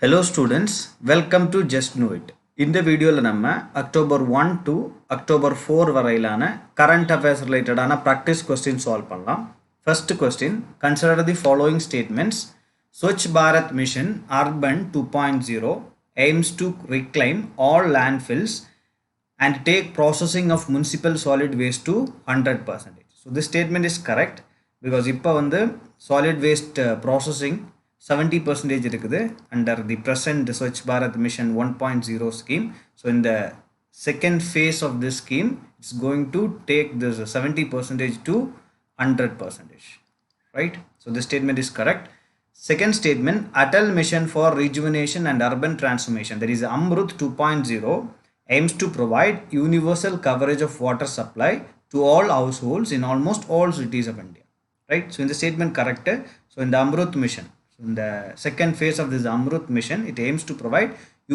Hello students, welcome to Just Know It. இந்த வீடியோவில் நம்ம அக்டோபர் 1 to அக்டோபர் 4 வரையிலான கரண்ட் அஃபேர்ஸ் ரிலேட்டடான ப்ராக்டிஸ் கொஸ்டின் சால்வ் பண்ணலாம். First question, consider the following statements. Swachh Bharat Mission Urban 2.0 aims to reclaim all landfills and take processing of municipal solid waste to 100%. So this statement is correct because இப்போ வந்து solid waste processing 70% இருக்குது under the present Swachh Bharat Mission 1.0 scheme. So in the second phase of this scheme, it's going to take this 70% to 100%, right? So this statement is correct. Second statement, Atal Mission for Rejuvenation and Urban Transformation, that is Amrut 2.0, aims to provide universal coverage of water supply to all households in almost all cities of India, right? So in the statement correct. So in the Amrut mission, in the second phase of this Amrut mission, it aims to provide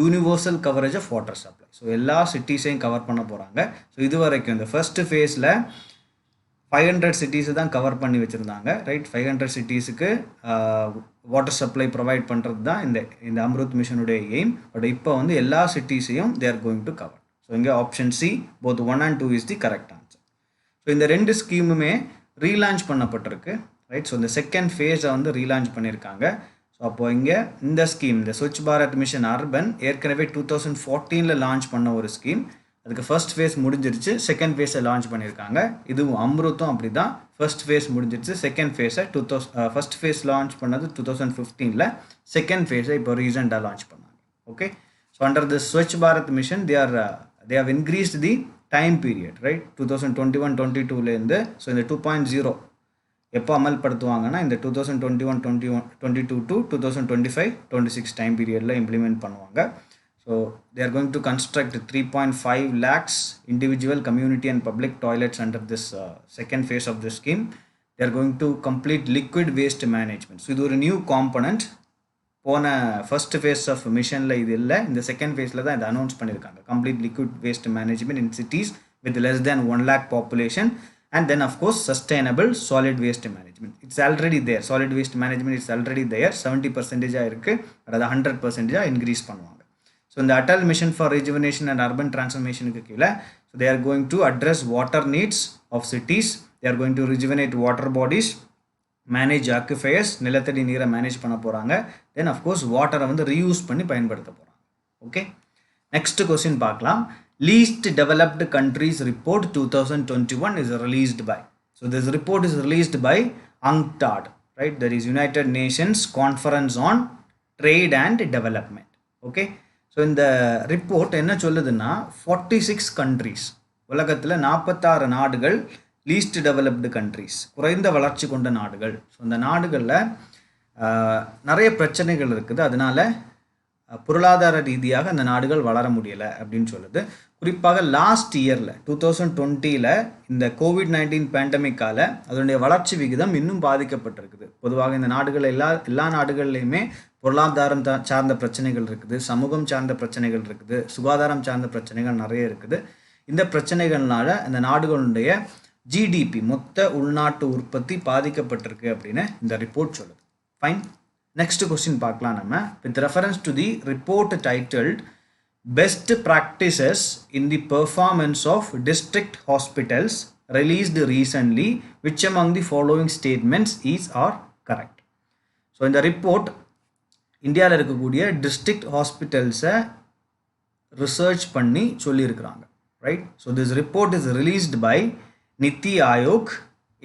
universal coverage of water supply. So எல்லா சிட்டிஸையும் cover பண்ண போகிறாங்க. So இது வரைக்கும் இந்த first ஃபேஸில் 500 சிட்டிஸை தான் cover பண்ணி வச்சுருந்தாங்க, ரைட்? 500 சிட்டிஸுக்கு வாட்டர் சப்ளை ப்ரொவைட் பண்ணுறது தான் இந்த அம்ருத் மிஷனுடைய எய்ம். பட் இப்போ வந்து எல்லா சிட்டிஸையும் they are going to cover. So இங்கே option C both 1 and 2 is the correct answer. So இந்த ரெண்டு ஸ்கீமுமே ரீலான்ச் பண்ணப்பட்டிருக்கு, ரைட்? ஸோ இந்த செகண்ட் ஃபேஸை வந்து ரீலான்ச் பண்ணியிருக்காங்க. ஸோ அப்போ இங்கே இந்த ஸ்கீம், இந்த ஸ்வச் பாரத் மிஷன் அர்பன் ஏற்கனவே 2014 லான்ச் பண்ண ஒரு ஸ்கீம். அதுக்கு ஃபர்ஸ்ட் ஃபேஸ் முடிஞ்சிருச்சு, செகண்ட் ஃபேஸை லான்ச் பண்ணியிருக்காங்க. இதுவும் அம்ருத்தும் அப்படி தான். ஃபர்ஸ்ட் ஃபேஸ் முடிஞ்சிருச்சு, செகண்ட் ஃபேஸை ஃபர்ஸ்ட் ஃபேஸ் லான்ச் பண்ணது 2015, செகண்ட் ஃபேஸை இப்போ ரீசெண்டாக லான்ச் பண்ணாங்க. Okay, so under the Swachh Bharat mission they have increased the time period, right? 2021-22லேருந்து. ஸோ இந்த 2.0 எப்போ அமல்படுத்துவாங்கன்னா இந்த 2021-22 to 2025-26 டைம் பீரியடில் இம்ப்ளிமெண்ட் பண்ணுவாங்க. So they are going to construct 3.5 lakhs individual community and public toilets under this second phase of this scheme. They are going to complete liquid waste management. So இது ஒரு new component. போன first phase of மிஷனில் இது இல்லை, இந்த second ஃபேஸில் தான் இதை அனௌன்ஸ் பண்ணியிருக்காங்க. Complete liquid waste management in cities with less than 1 lakh population. And then of course sustainable solid waste management, it's already there. Solid waste management is already there, 70% இருக்கு. அதாவது 100% increase பண்ணுவாங்க. So இந்த Atal mission for rejuvenation and urban டிரான்ஸ்ஃபர்மேஷனுக்கு கீழே so they are going to address water needs of cities. They are going to rejuvenate water bodies, manage aquifers, நிலத்தடி நீரை manage பண்ண போகிறாங்க. தென் அஃப்கோர்ஸ் வாட்டரை வந்து ரீயூஸ் பண்ணி பயன்படுத்த போகிறாங்க. ஓகே, நெக்ஸ்ட் கொஸ்டின் பார்க்கலாம். Least developed countries report 2021 is released by. So this report is released by UNCTAD, right? That is United Nations Conference on Trade and Development. Okay, so in the report என்ன சொல்லுதுன்னா 46 countries, உலகத்தில் 46 நாடுகள் least developed countries, குறைந்த வளர்ச்சி கொண்ட நாடுகள். So இந்த நாடுகளில் நிறைய பிரச்சனைகள் இருக்குது, அதனால பொருளாதார ரீதியாக அந்த நாடுகள் வளர முடியலை அப்படின்னு சொல்லுது. குறிப்பாக லாஸ்ட் இயரில் 2020 இந்த COVID-19 பேண்டமிக்கால அதனுடைய வளர்ச்சி விகிதம் இன்னும் பாதிக்கப்பட்டிருக்குது. பொதுவாக இந்த நாடுகள் எல்லா நாடுகள்லையுமே பொருளாதாரம் சார்ந்த பிரச்சனைகள் இருக்குது, சமூகம் சார்ந்த பிரச்சனைகள் இருக்குது, சுகாதாரம் சார்ந்த பிரச்சனைகள் நிறைய இருக்குது. இந்த பிரச்சனைகள்னால அந்த நாடுகளுடைய GDP மொத்த உள்நாட்டு உற்பத்தி பாதிக்கப்பட்டிருக்கு அப்படின்னு இந்த ரிப்போர்ட் சொல்லுது. ஃபைன், நெக்ஸ்ட் கொஸ்டின் பார்க்கலாம் நம்ம. With reference to the report titled best practices in the performance of district hospitals released recently which among the following statements is or correct? So இந்த ரிப்போர்ட் இந்தியாவில் இருக்கக்கூடிய டிஸ்ட்ரிக்ட் ஹாஸ்பிட்டல்ஸை research பண்ணி சொல்லியிருக்கிறாங்க, right? So this report is released by NITI Aayog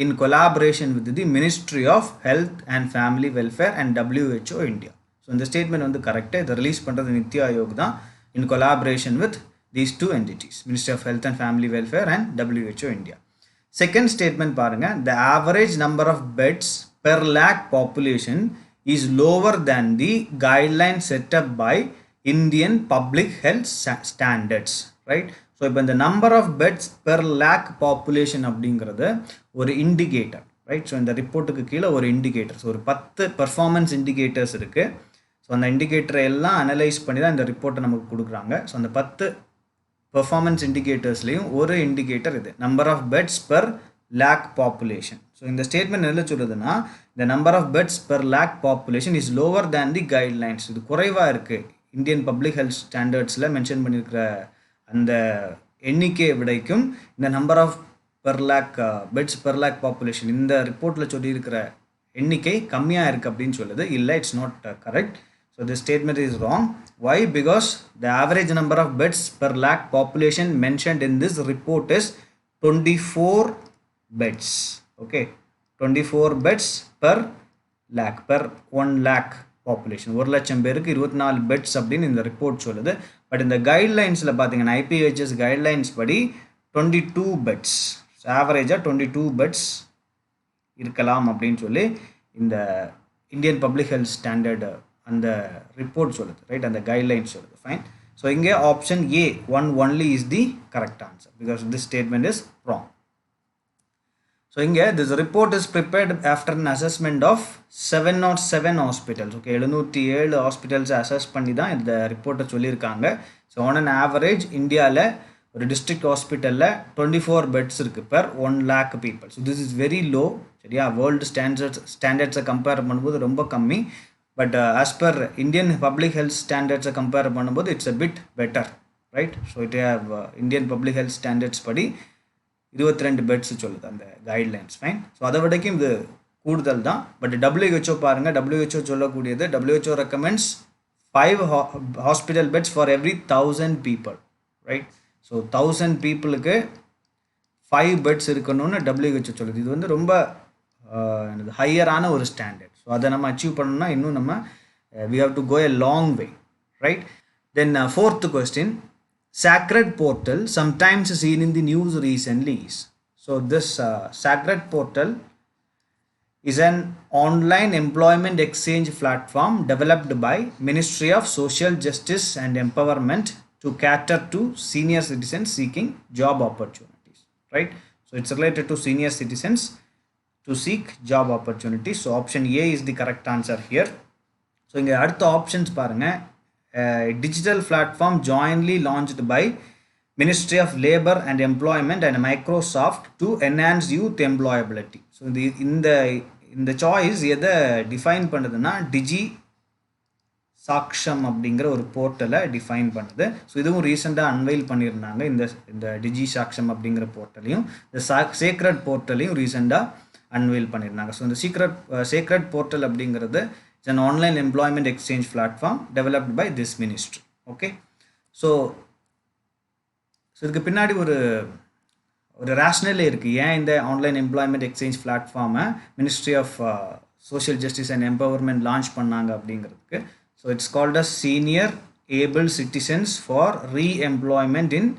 in collaboration with the Ministry of Health and Family Welfare and WHO India. So இந்த statement வந்து கரெக்டாக இதை ரிலீஸ் பண்ணுறது நித்தி ஆயோக் தான், in collaboration with these two entities, Ministry of Health and Family Welfare and WHO India. Second statement பாருங்க, the average number of beds per lakh population is lower than the guideline set up by Indian Public Health Standards, right? So இப்போ இந்த number of beds per lakh population அப்படிங்கிறது ஒரு indicator, right? So இந்த ரிப்போர்ட்டுக்கு கீழே ஒரு indicators, ஒரு 10 performance indicators இருக்குது. So அந்த இண்டிகேட்டரை எல்லாம் அனலைஸ் பண்ணி தான் இந்த ரிப்போர்ட்டை நமக்கு கொடுக்குறாங்க. ஸோ அந்த 10 பெர்ஃபார்மன்ஸ் இண்டிகேட்டர்ஸ்லேயும் ஒரு இண்டிகேட்டர் இது, number of beds per lakh population. So இந்த ஸ்டேட்மெண்ட் என்ன சொல்லுதுன்னா the number of beds per lakh population is lower than the guidelines. இது குறைவாக இருக்குது இந்தியன் பப்ளிக் ஹெல்த் ஸ்டாண்டர்ட்ஸில் மென்ஷன் பண்ணியிருக்கிற அந்த எண்ணிக்கையை விடைக்கும் இந்த number of per lakh beds per lakh population இந்த ரிப்போர்ட்டில் சொல்லியிருக்கிற எண்ணிக்கை கம்மியாக இருக்குது அப்படின்னு சொல்லுது. இல்லை, it's not correct. So this statement is wrong. Why? Because the average number of beds per lakh population mentioned in this report is 24 beds. Okay, 24 beds per lakh, per 1 lakh population. 1 லட்சம் பேருக்கு 24 pets அப்படின்னு இந்த report சொல்லுது. But இந்த கைட்லைன்ஸில் பார்த்தீங்கன்னா IPHS guidelines படி 22 pets, ஆவரேஜாக 22 pets இருக்கலாம் அப்படின்னு சொல்லி இந்த இந்தியன் பப்ளிக் ஹெல்த் ஸ்டாண்டர்ட் அந்த ரிப்போர்ட் சொல்லுது, ரைட்? அந்த கைட்லைன்ஸ் சொல்லுது. ஃபைன். ஸோ இங்கே option A, 1 only is the correct answer because this statement is wrong. So இங்கே this report is prepared after an assessment of 707 hospitals. Okay, 707 hospitals assess பண்ணி தான் இந்த ரிப்போர்ட்டை சொல்லியிருக்காங்க. ஸோ ஆன் அன் ஆவரேஜ் இந்தியாவில் ஒரு district ஹாஸ்பிட்டலில் 24 பெட்ஸ் இருக்குது per 1 lakh people. So this is very low. சரியா? வேர்ல்டு ஸ்டாண்டர்ட்ஸை கம்பேர் பண்ணும்போது ரொம்ப கம்மி. But as per Indian public health ஸ்டாண்டர்ட்ஸை கம்பேர் பண்ணும்போது it's a bit better, right? So it have Indian public health standards படி 22 பெட்ஸ் சொல்லுது அந்த கைட்லைன்ஸ். ஃபைன். ஸோ அதை விடைக்கும் இது கூடுதல் தான். பட் WHO பாருங்கள், WHO சொல்லக்கூடியது WHO recommends 5 hospital beds for every 1000 people, right? So 1000 பீப்புளுக்கு 5 பெட்ஸ் இருக்கணும்னு WHO சொல்லுது. இது வந்து ரொம்ப ஹையரான ஒரு ஸ்டாண்டர்ட். ஸோ அதை நம்ம அச்சீவ் பண்ணணும்னா இன்னும் நம்ம we have to go a long way, right? Then fourth question, Sacred Portal, sometimes seen in the news recently. So this Sacred Portal is an online employment exchange platform developed by Ministry of Social Justice and Empowerment to cater to senior citizens seeking job opportunities, right? So it's related to senior citizens to seek job opportunities. So option A is the correct answer here. So இங்கே அடுத்த options பாருங்கள். Digital platform jointly launched by Ministry of Labor and Employment and Microsoft to enhance youth employability. So இந்த choice எதை define பண்ணுதுன்னா டிஜி சாக்ஷம் அப்படிங்கிற ஒரு போர்ட்டலை define பண்ணுது. So இதுவும் ரீசெண்டாக அன்வைல் பண்ணியிருந்தாங்க. இந்த டிஜி சாக்ஷம் அப்படிங்கிற போர்ட்டலையும் இந்த சேக்ரட் போர்ட்டலையும் ரீசெண்டாக அன்வைல் பண்ணியிருந்தாங்க. ஸோ இந்த சேக்ரட் போர்ட்டல் அப்படிங்கிறது it's an online employment exchange platform developed by this ministry. Okay, so இதுக்கு பின்னாடி ஒரு ரேஷ்னலே இருக்குது. ஏன் இந்த ஆன்லைன் எம்ப்ளாய்மெண்ட் எக்ஸ்சேஞ்ச் பிளாட்ஃபார்மை ministry of social justice and empowerment launch பண்ணாங்க அப்படிங்கிறதுக்கு. So it's called as senior able citizens for reemployment in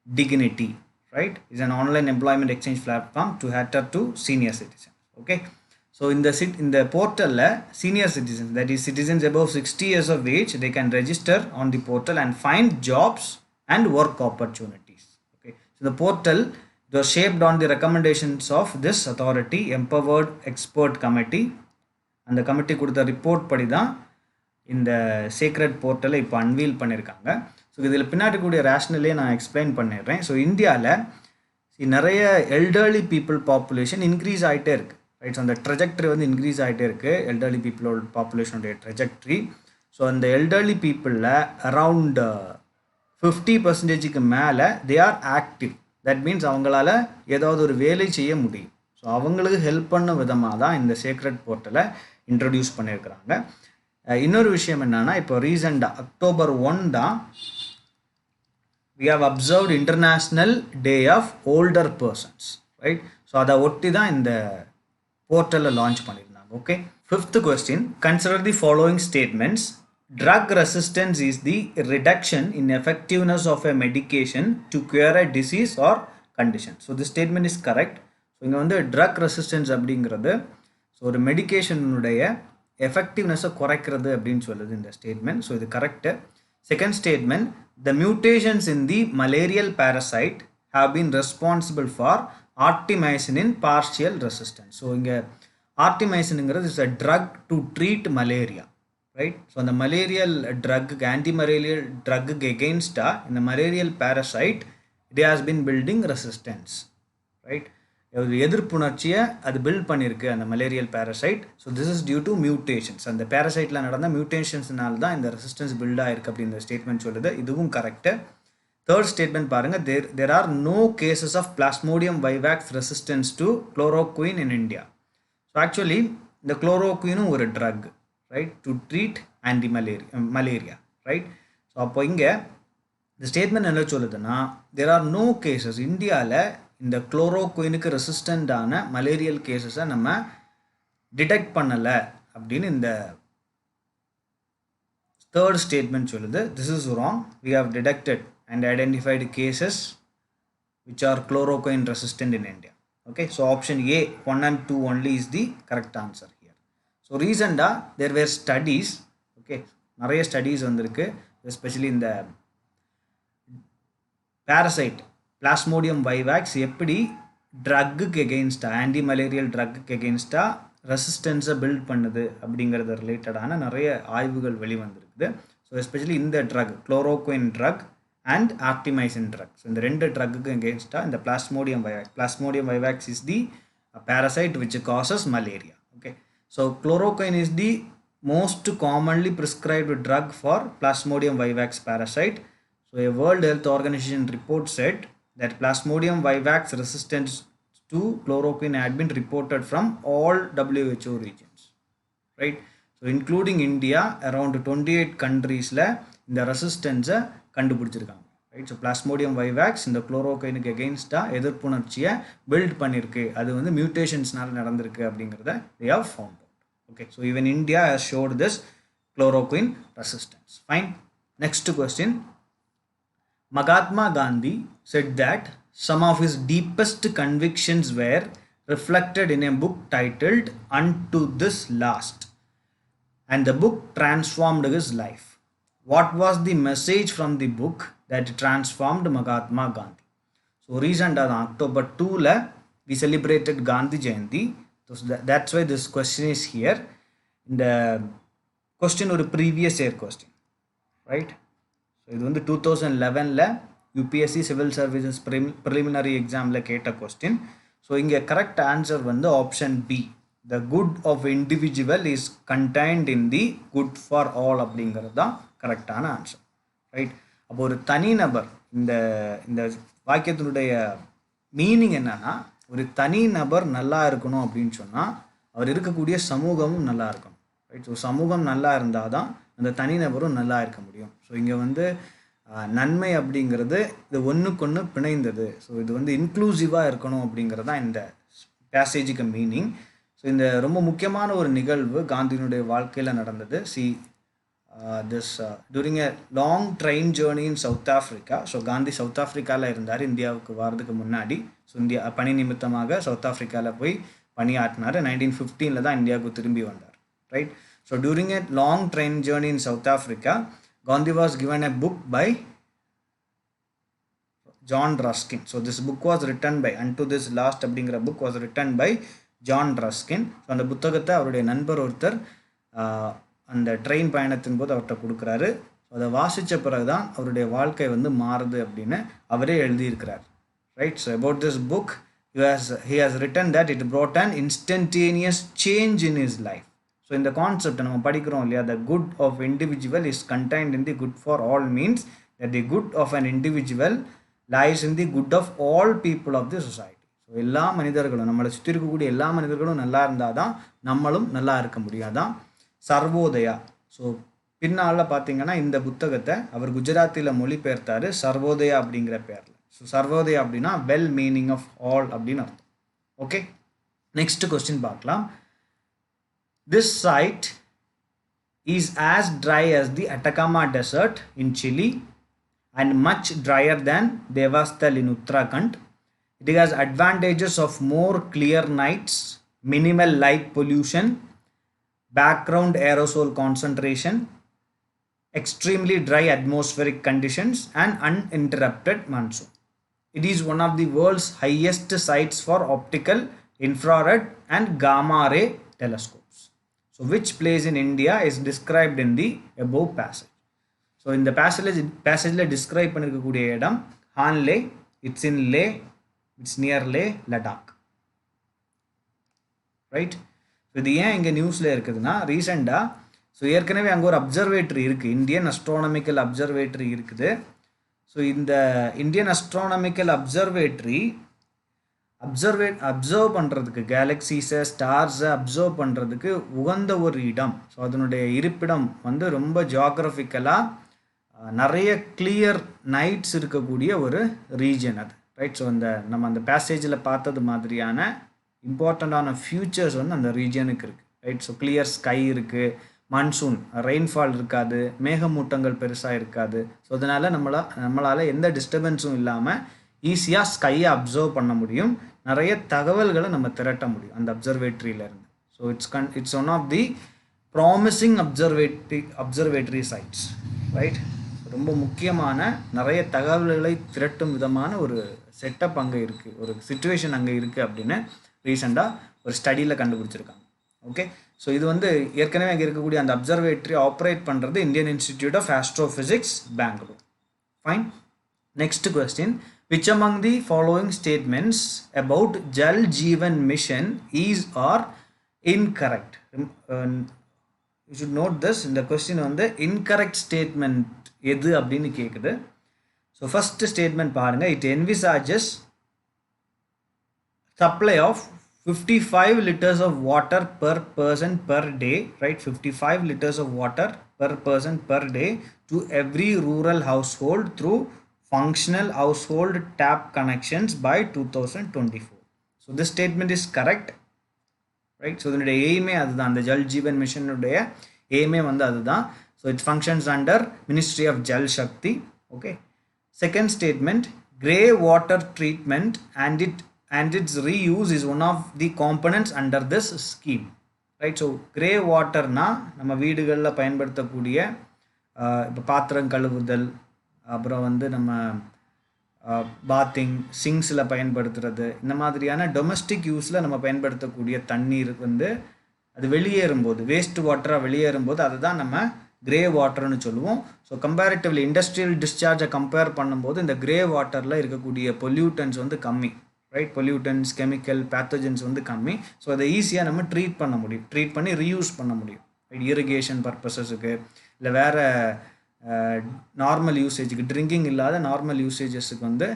dignity, right? Is an online employment exchange platform to cater to senior citizens. Okay, so in the portal senior citizens, that is citizens above 60 years of age, they can register on the portal and find jobs and work opportunities. Okay, so the portal was shaped on the recommendations of this authority empowered expert committee, and the committee கொடுத்த report படி தான் இந்த sacred போர்ட்டலை இப்போ unveil பண்ணியிருக்காங்க. So இதில் பின்னாடி கூடிய ரேஷ்னலே நான் எக்ஸ்பிளைன் பண்ணிடுறேன். ஸோ இந்தியாவில் நிறைய எல்டர்லி பீப்புள் பாப்புலேஷன் இன்க்ரீஸ் ஆகிட்டே இருக்குது, ரைட்? ஸோ அந்த ட்ரெஜெக்ட்ரி வந்து இன்க்ரீஸ் ஆகிட்டே இருக்குது, எல்டர்லி பீப்புளோட பாப்புலேஷனுடைய ட்ரெஜெக்ட்ரி. ஸோ அந்த எல்டர்லி பீப்புளில் அரவுண்ட் 50% மேலே they are active. That means அவங்களால ஏதாவது ஒரு வேலை செய்ய முடியும். ஸோ அவங்களுக்கு ஹெல்ப் பண்ண விதமாக தான் இந்த சேக்ரெட் போர்ட்டலை இன்ட்ரடியூஸ் பண்ணியிருக்கிறாங்க. இன்னொரு விஷயம் என்னன்னா, இப்போ ரீசெண்டாக October 1 தான் we have observed International Day of Older Persons, right? So அதை ஒட்டி தான் இந்த போர்ட்டலை லான்ச் பண்ணியிருந்தாங்க. Okay, fifth question, consider the following statements. Drug resistance is the reduction in effectiveness of a medication to cure a disease or condition. So this statement is correct. So இங்கே வந்து drug resistance அப்படிங்கிறது so ஒரு மெடிக்கேஷனுடைய எஃபெக்டிவ்னஸை குறைக்கிறது அப்படின்னு சொல்லுது இந்த statement. So இது correct. Second statement, the mutations in the malarial parasite have been responsible for artemisinin in partial resistance. So இங்கே ஆர்டிமைசினுங்கிறது is a drug to treat malaria, right? So அந்த malarial drug, anti malarial drug எகெயின்ஸ்டாக இந்த malarial parasite it has been building resistance, right? ஒரு எதிர்ப்புணர்ச்சியை அது build பண்ணியிருக்கு அந்த malarial parasite. So this is due to mutations. அந்த பேரசைட்டில் நடந்த மியூட்டேஷன்ஸ்னால தான் இந்த ரெசிஸ்டன்ஸ் பில்ட் ஆயிருக்கு அப்படின்ற ஸ்டேட்மெண்ட் சொல்லுது. இதுவும் கரெக்டு. தேர்ட் ஸ்டேட்மெண்ட் பாருங்கள், there are no cases of plasmodium vivax resistance to chloroquine in India. So actually இந்த குளோரோகுயினும் ஒரு drug, right, to treat malaria, right. So அப்போ இங்கே இந்த ஸ்டேட்மெண்ட் என்ன சொல்லுதுன்னா, தேர் ஆர் நோ கேசஸ், இந்தியாவில் இந்த குளோரோகுயினுக்கு ரெசிஸ்டண்டான மலேரியல் கேசஸை நம்ம டிடெக்ட் பண்ணலை அப்படின்னு இந்த தேர்ட் ஸ்டேட்மெண்ட் சொல்லுது. This is wrong. We have detected and identified cases which are chloroquine resistant in India. Okay, so option A 1 and 2 only is the correct answer here. So recently there were studies, okay, நிறைய studies வந்திருக்கு, especially in the parasite plasmodium vivax எப்படி ட்ரக்குக்கு எகெயின்ஸ்டாக, anti malarial ட்ரக்குக்கு எகெயின்ஸ்டாக ரெசிஸ்டன்ஸை build பண்ணுது அப்படிங்கிறது ரிலேட்டடான நிறைய ஆய்வுகள் வெளிவந்திருக்குது. ஸோ எஸ்பெஷலி இந்த drug chloroquine drug and artemisinin drug. So இந்த ரெண்டு ட்ரக்குக்கு எகெயின்ஸ்டாக இந்த plasmodium vivax. Plasmodium vivax is the parasite which causes malaria. Okay, so chloroquine is the most commonly prescribed drug for Plasmodium vivax parasite. So a World Health Organization report said that Plasmodium vivax resistance to chloroquine had been reported from all WHO regions, right. So including India, around 28 countries இந்த ரெசிஸ்டன்ஸை கண்டுபிடிச்சிருக்காங்க, right. So plasmodium vivax இந்த குளோரோகுயினுக்கு எகெயின்ஸ்டாக எதிர்ப்புணர்ச்சியை build பண்ணியிருக்கு. அது வந்து மியூட்டேஷன்ஸ்னால நடந்திருக்கு அப்படிங்கிறத they have found out. Okay, so even India has showed this chloroquine resistance. Fine. Next question. Mahatma Gandhi said that some of his deepest convictions were reflected in a book titled Unto This Last, and the book transformed his life. What was the message from the book that transformed Mahatma Gandhi? So recent October 2 we celebrated Gandhi Jayanti. So that's why this question is here. In the question or previous year question, right? So இது வந்து 2011 UPSC Civil Services preliminary exam கேட்ட question. So இங்கே correct answer வந்து option B. The good of individual is contained in the good for all அப்படிங்கிறது தான் கரெக்டான answer, right. அப்போ ஒரு தனிநபர், இந்த இந்த வாக்கியத்தினுடைய மீனிங் என்னன்னா, ஒரு தனிநபர் நல்லா இருக்கணும் அப்படின்னு சொன்னால் அவர் இருக்கக்கூடிய சமூகமும் நல்லா இருக்கணும், ரைட். ஸோ சமூகம் நல்லா இருந்தால் தான் அந்த தனிநபரும் நல்லா இருக்க முடியும். ஸோ இங்கே வந்து நன்மை அப்படிங்கிறது இது ஒன்றுக்கொன்று பிணைந்தது. ஸோ இது வந்து இன்க்ளூசிவாக இருக்கணும் அப்படிங்கிறது தான் இந்த பேசேஜுக்கு மீனிங். ஸோ இந்த ரொம்ப முக்கியமான ஒரு நிகழ்வு காந்தியினுடைய வாழ்க்கையில் நடந்தது. during a long train journey in South Africa. So Gandhi South ஆஃப்ரிக்காவில் இருந்தார் இந்தியாவுக்கு வர்றதுக்கு முன்னாடி. ஸோ இந்தியா பணி நிமித்தமாக சவுத் ஆஃப்ரிக்காவில் போய் பணியாற்றினார். 1915 தான் இந்தியாவுக்கு திரும்பி வந்தார், right. So during a long train journey in South Africa, Gandhi was given a book by John Ruskin. So this book was written by Unto This Last அப்படிங்கிற book was written by John Ruskin. So அந்த புத்தகத்தை அவருடைய நண்பர் ஒருத்தர் அந்த train பயணத்தின் போது அவர்கிட்ட கொடுக்குறாரு. அதை வாசித்த பிறகு தான் அவருடைய வாழ்க்கை வந்து மாறுது அப்படின்னு அவரே எழுதியிருக்கிறார், right. So about this book he has written that it brought an instantaneous change in his life. So இந்த கான்செப்டை நம்ம படிக்கிறோம் இல்லையா, the good of individual is contained in the good for all means that the good of an individual lies in the good of all people of the society. So எல்லா மனிதர்களும், நம்மளை சுற்றி இருக்கக்கூடிய எல்லா மனிதர்களும் நல்லா இருந்தால் தான் நம்மளும் நல்லா இருக்க முடியாதான் சர்வோதயா. ஸோ பின்னால் பார்த்தீங்கன்னா இந்த புத்தகத்தை அவர் குஜராத்தியில் மொழிபெயர்த்தார் சர்வோதயா அப்படிங்கிற பேரில். ஸோ சர்வோதயா அப்படின்னா வெல் மீனிங் ஆஃப் ஆல் அப்படின்னு அர்த்தம். ஓகே, நெக்ஸ்ட் கொஸ்டின் பார்க்கலாம். This site is as dry as the Atacama desert in Chile and much drier than Devasthal in Uttarakhand. It has advantages of more clear nights, minimal light pollution, background aerosol concentration, extremely dry atmospheric conditions, and uninterrupted monsoon. It is one of the world's highest sites for optical, infrared, and gamma ray telescopes. So which place in India is described in the above passage? So in the passage describe பண்ணிருக்கக்கூடிய இடம் Hanle. It's in Leh. It's near Leh, Ladakh. Right. இது ஏன் இங்கே நியூஸில் இருக்குதுன்னா ரீசெண்டாக so ஏற்கனவே அங்கே ஒரு அப்சர்வேட்டரி இருக்குது, இந்தியன் அஸ்ட்ரானமிக்கல் அப்சர்வேட்டரி இருக்குது. ஸோ இந்த இந்தியன் அஸ்ட்ரானமிக்கல் அப்சர்வேட்டரி அப்சர்வ் பண்ணுறதுக்கு கேலக்ஸிஸை ஸ்டார்ஸை அப்சர்வ் பண்ணுறதுக்கு உகந்த ஒரு இடம். ஸோ அதனுடைய இருப்பிடம் வந்து ரொம்ப ஜியாகிரபிக்கலாக நிறைய கிளியர் நைட்ஸ் இருக்கக்கூடிய ஒரு ரீஜன் அது, ரைட். ஸோ நம்ம அந்த பேசேஜில் பார்த்தது மாதிரியான இம்பார்ட்டண்ட்டான ஃபியூச்சர்ஸ் வந்து அந்த ரீஜனுக்கு இருக்குது, ரைட். ஸோ கிளியர் ஸ்கை இருக்குது, மான்சூன் ரெயின்ஃபால் இருக்காது, மேகமூட்டங்கள் பெருசாக இருக்காது. ஸோ அதனால் நம்மளால் எந்த டிஸ்டர்பன்ஸும் இல்லாமல் ஈஸியாக ஸ்கையை அப்சர்வ் பண்ண முடியும், நிறைய தகவல்களை நம்ம திரட்ட முடியும் அந்த அப்சர்வேட்டரியிலேருந்து. So it's one of the promising observatory sites, right. ரொம்ப முக்கியமான நிறைய தகவல்களை திரட்டும் விதமான ஒரு செட்டப் அங்கே இருக்குது, ஒரு சிச்சுவேஷன் அங்கே இருக்குது அப்படின்னு ரீசெண்டாக ஒரு ஸ்டடியில் கண்டுபிடிச்சிருக்காங்க. ஓகே. ஸோ இது வந்து ஏற்கனவே அங்கே இருக்கக்கூடிய அந்த அப்சர்வேட்டரி ஆப்ரேட் பண்ணுறது Indian Institute of Astrophysics Bangalore. Fine. Next question, which among the following statements about Jal Jeevan Mission is or incorrect? You should note this. இந்த கொஸ்டின் வந்து incorrect statement எது அப்படின்னு கேட்குது. ஸோ ஃபர்ஸ்ட் ஸ்டேட்மெண்ட் பாருங்க, it envisages supply of 55 liters of water per person per day, right? 55 liters of water per person per day to every rural household through functional household tap connections by 2024. So this statement is correct, right? So the aim அதுதான், the Jal Jeevan Mission உடைய aim வந்து அதுதான். So it functions under Ministry of Jal Shakti. Okay. Second statement, grey water treatment and its reuse is one of the components under this scheme, right? So grey water na நம்ம வீடுகளில் பயன்படுத்தக்கூடிய இப்போ பாத்திரம் கழுவுதல், அப்புறம் வந்து நம்ம பாத்திங் சிங்ஸில் பயன்படுத்துறது, இந்த மாதிரியான டொமஸ்டிக் யூஸில் நம்ம பயன்படுத்தக்கூடிய தண்ணீர் வந்து அது வெளியேறும்போது, வேஸ்ட் வாட்டராக வெளியேறும்போது அதுதான் நம்ம கிரே வாட்டர்னு சொல்லுவோம். ஸோ கம்பேரிட்டிவ்லி இண்டஸ்ட்ரியல் டிஸ்சார்ஜை கம்பேர் பண்ணும்போது இந்த கிரே வாட்டரில் இருக்கக்கூடிய பொல்யூட்டன்ஸ் வந்து கம்மி, ரைட். பொல்யூட்டன்ஸ், கெமிக்கல், பேத்தோஜன்ஸ் வந்து கம்மி. ஸோ அதை ஈஸியாக நம்ம ட்ரீட் பண்ண முடியும், ட்ரீட் பண்ணி ரீயூஸ் பண்ண முடியும், ரைட். இரிகேஷன் பர்பஸஸுக்கு இல்லை வேறு நார்மல் யூசேஜுக்கு, ட்ரிங்கிங் இல்லாத நார்மல் யூசேஜஸுக்கு வந்து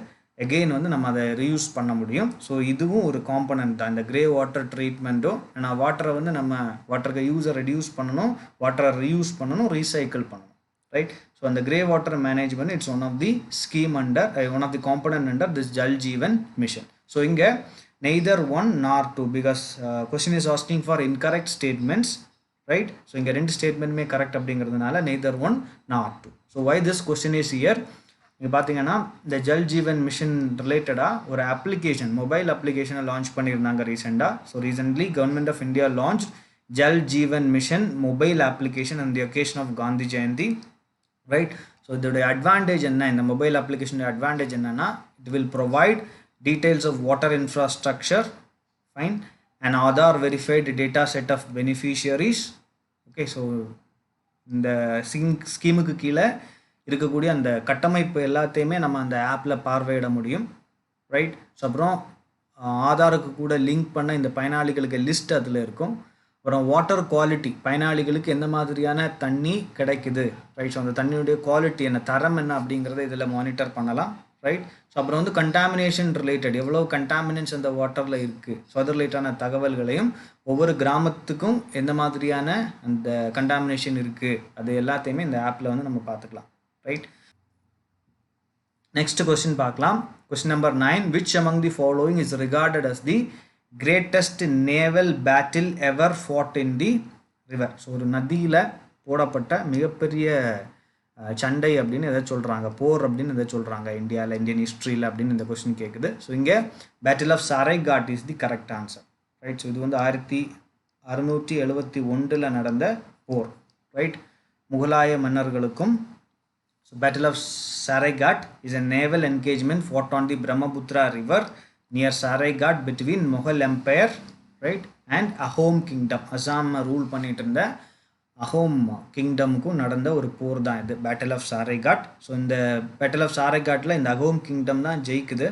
எகெயின் வந்து நம்ம அதை ரீயூஸ் பண்ண முடியும். ஸோ இதுவும் ஒரு காம்பனன்ட் தான் இந்த கிரே வாட்டர் ட்ரீட்மெண்ட்டும். ஏன்னா வாட்டரை வந்து நம்ம வாட்டருக்கு யூஸை ரெடியூஸ் பண்ணணும், வாட்டரை ரீயூஸ் பண்ணணும், ரீசைக்கிள் பண்ணணும், ரைட். ஸோ அந்த grey water management it's one of the scheme under one of the component under this Jal Jeevan Mission. So இங்கே neither one nor two, because question is asking for incorrect statements, right. So இங்கே ரெண்டு ஸ்டேட்மெண்ட்டுமே correct அப்படிங்கிறதுனால neither one nor two. So why this question is here, நீங்கள் பார்த்தீங்கன்னா இந்த Jal Jeevan mission ரிலேட்டடாக ஒரு அப்ளிகேஷன், மொபைல் அப்ளிகேஷனை லான்ச் பண்ணியிருந்தாங்க ரீசெண்டாக. So recently government of India launch Jal Jeevan Mission mobile application on the occasion of Gandhi Jayanti, right. So இதோடைய அட்வான்டேஜ் என்ன, இந்த மொபைல் அப்ளிகேஷனோட அட்வான்டேஜ் என்னன்னா, it will provide details of water infrastructure, fine, and Aadhaar verified data set of beneficiaries. Okay. So இந்த ஸ்கீமுக்கு கீழே இருக்கக்கூடிய அந்த கட்டமைப்பு எல்லாத்தையுமே நம்ம அந்த ஆப்பில் பார்வையிட முடியும், ரைட். ஸோ அப்புறம் ஆதாருக்கு கூட லிங்க் பண்ண இந்த பயனாளிகளுக்கு லிஸ்ட் அதில் இருக்கும். அப்புறம் வாட்டர் குவாலிட்டி, பயனாளிகளுக்கு எந்த மாதிரியான தண்ணி கிடைக்குது, ரைட். ஸோ அந்த தண்ணியுடைய குவாலிட்டி என்ன, தரம் என்ன அப்படிங்கிறத இதில் மானிட்டர் பண்ணலாம், ரைட். ஸோ அப்புறம் வந்து கண்டாமினேஷன் ரிலேட்டட், எவ்வளோ கண்டாமினன்ஸ் அந்த வாட்டரில் இருக்குது, ஸோ அது ரிலேட்டான தகவல்களையும், ஒவ்வொரு கிராமத்துக்கும் எந்த மாதிரியான அந்த கண்டாமினேஷன் இருக்குது, அது எல்லாத்தையுமே இந்த ஆப்பில் வந்து நம்ம பார்த்துக்கலாம், ரைட். நெக்ஸ்ட் கொஸ்டின் பார்க்கலாம். Question number 9, which among the following is regarded as the greatest naval battle ever fought in the river? So ஒரு நதியில் போடப்பட்ட மிகப்பெரிய சண்டை அப்படின்னு எதை சொல்கிறாங்க, போர் அப்படின்னு எதை சொல்கிறாங்க இந்தியாவில், இந்தியன் ஹிஸ்ட்ரியில் அப்படின்னு இந்த கொஸ்டின் கேட்குது. ஸோ இங்கே battle of Saraighat is the correct answer, right. So இது வந்து 1671 நடந்த போர், ரைட், முகலாய மன்னர்களுக்கும். So Battle of Saraigat is a naval engagement fought on the Brahmaputra river near Saraigat between Mughal Empire, right, and Ahom Kingdom. Assam rule பண்ணிட்டு இருந்த அஹோம் கிங்டமுக்கும் நடந்த ஒரு போர் தான் இது, பேட்டில் ஆஃப் சாரைகாட். ஸோ இந்த பேட்டில் ஆஃப் சாரைகாட்டில் இந்த அஹோம் கிங்டம் தான் ஜெயிக்குது,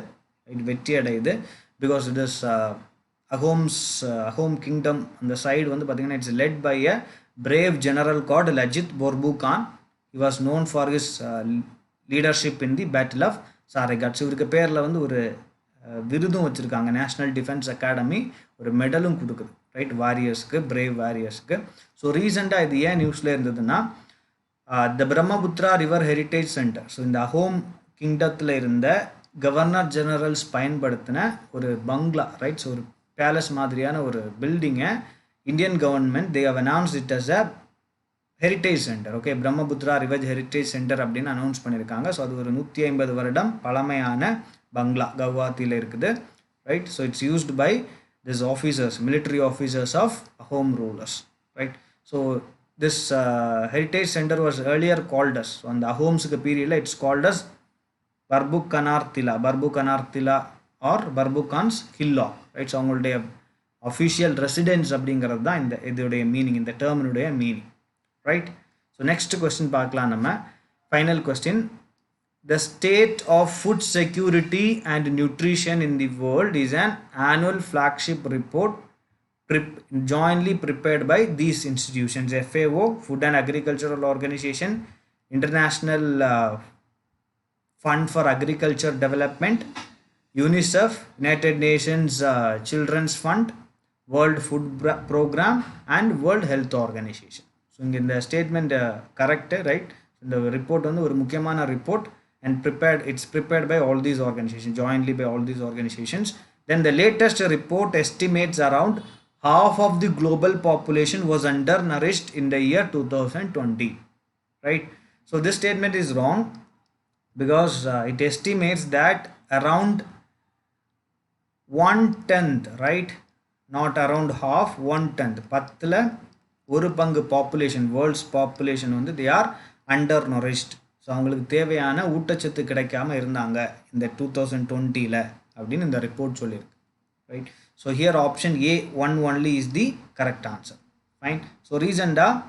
வெற்றி அடையுது. Because it is Ahom kingdom அந்த சைடு வந்து பார்த்தீங்கன்னா it's led by a brave general called Lajit Borphukan. He was known for his leadership in the Battle of Saraighat. இவருக்கு பேரில் வந்து ஒரு விருதும் வச்சுருக்காங்க, நேஷ்னல் டிஃபென்ஸ் அகாடமி ஒரு மெடலும் கொடுக்குது, ரைட், வாரியர்ஸ்க்கு, பிரேவ் வாரியர்ஸ்க்கு. ஸோ ரீசெண்டாக இது ஏன் நியூஸில் இருந்ததுன்னா, the Brahmaputra river heritage centre, so இந்த அஹோம் கிங்டத்தில் இருந்த கவர்னர் ஜெனரல்ஸ் பயன்படுத்தின ஒரு பங்களா, ரைட், ஸோ ஒரு பேலஸ் மாதிரியான ஒரு பில்டிங்கை Indian government they have announced it as a heritage centre. Okay, Brahmaputra river heritage centre அப்படின்னு அனௌன்ஸ் பண்ணியிருக்காங்க. ஸோ அது ஒரு 150 வருடம் பழமையான பங்களா கவுஹாத்தியில் இருக்குது, right. So it's used by this officers, military officers of Ahom rulers, right. So this heritage centre was earlier called as, so அந்த அஹோம்ஸுக்கு பீரியடில் it's called as Barphukanar Tila or Barphukans ஹில்லா, ரைட். ஸோ அவங்களுடைய அஃபிஷியல் ரெசிடென்ஸ் அப்படிங்கிறது தான் இந்த இதோடைய மீனிங், இந்த டேர்மினுடைய meaning, right. So next question பார்க்கலாம் நம்ம. Final question. The state of food security and nutrition in the world is an annual flagship report jointly prepared by these institutions: FAO, Food and Agricultural Organization, International Fund for Agriculture Development, UNICEF, United Nations Children's Fund, World Food Program, and World Health Organization. So in the statement correct, right? The report on the முக்கியமான report and it's prepared by all these organizations, jointly by all these organizations. Then the latest report estimates around half of the global population was undernourished in the year 2020, right. So this statement is wrong because it estimates that around 1/10, right, not around half, 1/10, 10ல ஒரு பங்கு population, world's population வந்து they are undernourished. So அவங்களுக்கு தேவையான ஊட்டச்சத்து கிடைக்காம இருந்தாங்க இந்த 2020ல் அப்படின்னு இந்த ரிப்போர்ட் சொல்லியிருக்கு, right. So here option A 1 only is the correct answer, fine. So ரீசெண்டாக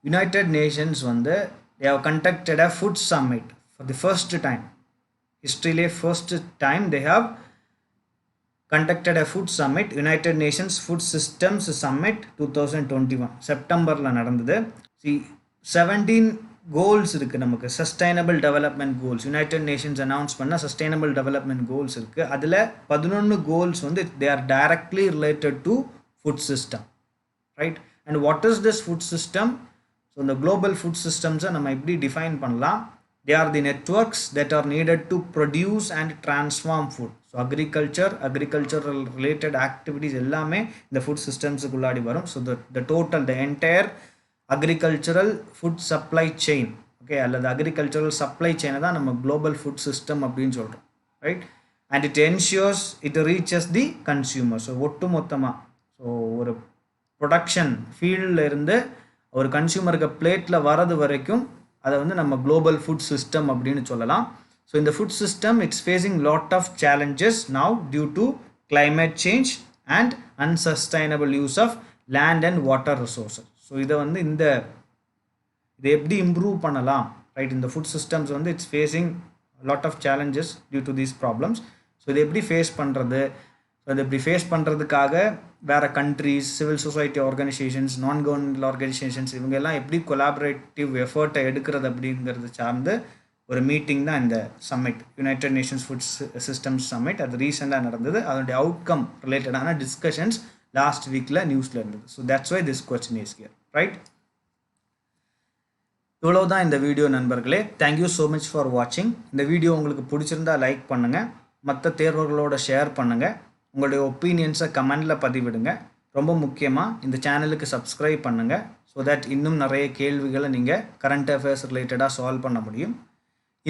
யுனைடெட் நேஷன்ஸ் வந்து they have conducted a food summit for the first time, historyலே first time they have conducted a food summit, United Nations Food Systems Summit 2021 செப்டம்பரில் நடந்தது. 17 goals இருக்குது நமக்கு, sustainable development goals, United Nations announce பண்ண sustainable development goals இருக்குது. அதில் 11 goals வந்து they are directly related to food system, right. And what is this food system? So இந்த global food சிஸ்டம்ஸை நம்ம எப்படி டிஃபைன் பண்ணலாம்? They are the networks that R needed to produce and transform food. So agricultural related activities எல்லாமே இந்த food சிஸ்டம்ஸுக்குள்ளாடி வரும். So the total the entire agricultural food supply chain, okay, அல்லது agricultural supply செயினை தான் நம்ம குளோபல் ஃபுட் சிஸ்டம் அப்படின்னு சொல்கிறோம், right. And it ensures it reaches the consumer. So ஒட்டு மொத்தமாக ஸோ ஒரு ப்ரொடக்ஷன் ஃபீல்டில் இருந்து ஒரு கன்சியூமருக்கு பிளேட்டில் வரது வரைக்கும் அதை வந்து நம்ம குளோபல் ஃபுட் சிஸ்டம் அப்படின்னு சொல்லலாம். ஸோ இந்த food system it's facing lot of challenges now due to climate change and unsustainable use of land and water resources. So இதை வந்து இதை எப்படி இம்ப்ரூவ் பண்ணலாம், ரைட். இந்த ஃபுட் சிஸ்டம்ஸ் வந்து it's facing lot of challenges due to these problems. So இதை எப்படி face பண்ணுறது? ஸோ இதை எப்படி ஃபேஸ் பண்ணுறதுக்காக வேறு கண்ட்ரீஸ், சிவில் சொசைட்டி ஆர்கனைசேஷன்ஸ், நான் கவர்மெண்டல் ஆர்கனைசேஷன்ஸ் இவங்கெல்லாம் எப்படி கொலாபரேட்டிவ் எஃபர்ட்டை எடுக்கிறது அப்படிங்கிறது சார்ந்து ஒரு மீட்டிங் தான் இந்த summit, United Nations food systems summit. அது ரீசெண்டாக நடந்தது. அதனுடைய அவுட்கம் ரிலேட்டடான டிஸ்கஷன்ஸ் லாஸ்ட் வீக்கில் நியூஸில் இருந்தது. So that's why this question is here, right. இவ்வளோதான் இந்த வீடியோ நண்பர்களே. தேங்க்யூ ஸோ மச் ஃபார் வாட்சிங். இந்த வீடியோ உங்களுக்கு பிடிச்சிருந்தா லைக் பண்ணுங்கள், மற்ற தேர்வர்களோட ஷேர் பண்ணுங்கள், உங்களுடைய ஒப்பீனியன்ஸை கமெண்டில் பதிவிடுங்க. ரொம்ப முக்கியமாக இந்த சேனலுக்கு சப்ஸ்கிரைப் பண்ணுங்கள். ஸோ தட் இன்னும் நிறைய கேள்விகளை நீங்கள் கரண்ட் அஃபேர்ஸ் ரிலேட்டடாக சால்வ் பண்ண முடியும்.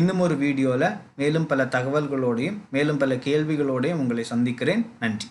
இன்னும் ஒரு வீடியோவில் மேலும் பல தகவல்களோடையும் மேலும் பல கேள்விகளோடையும் உங்களை சந்திக்கிறேன். நன்றி.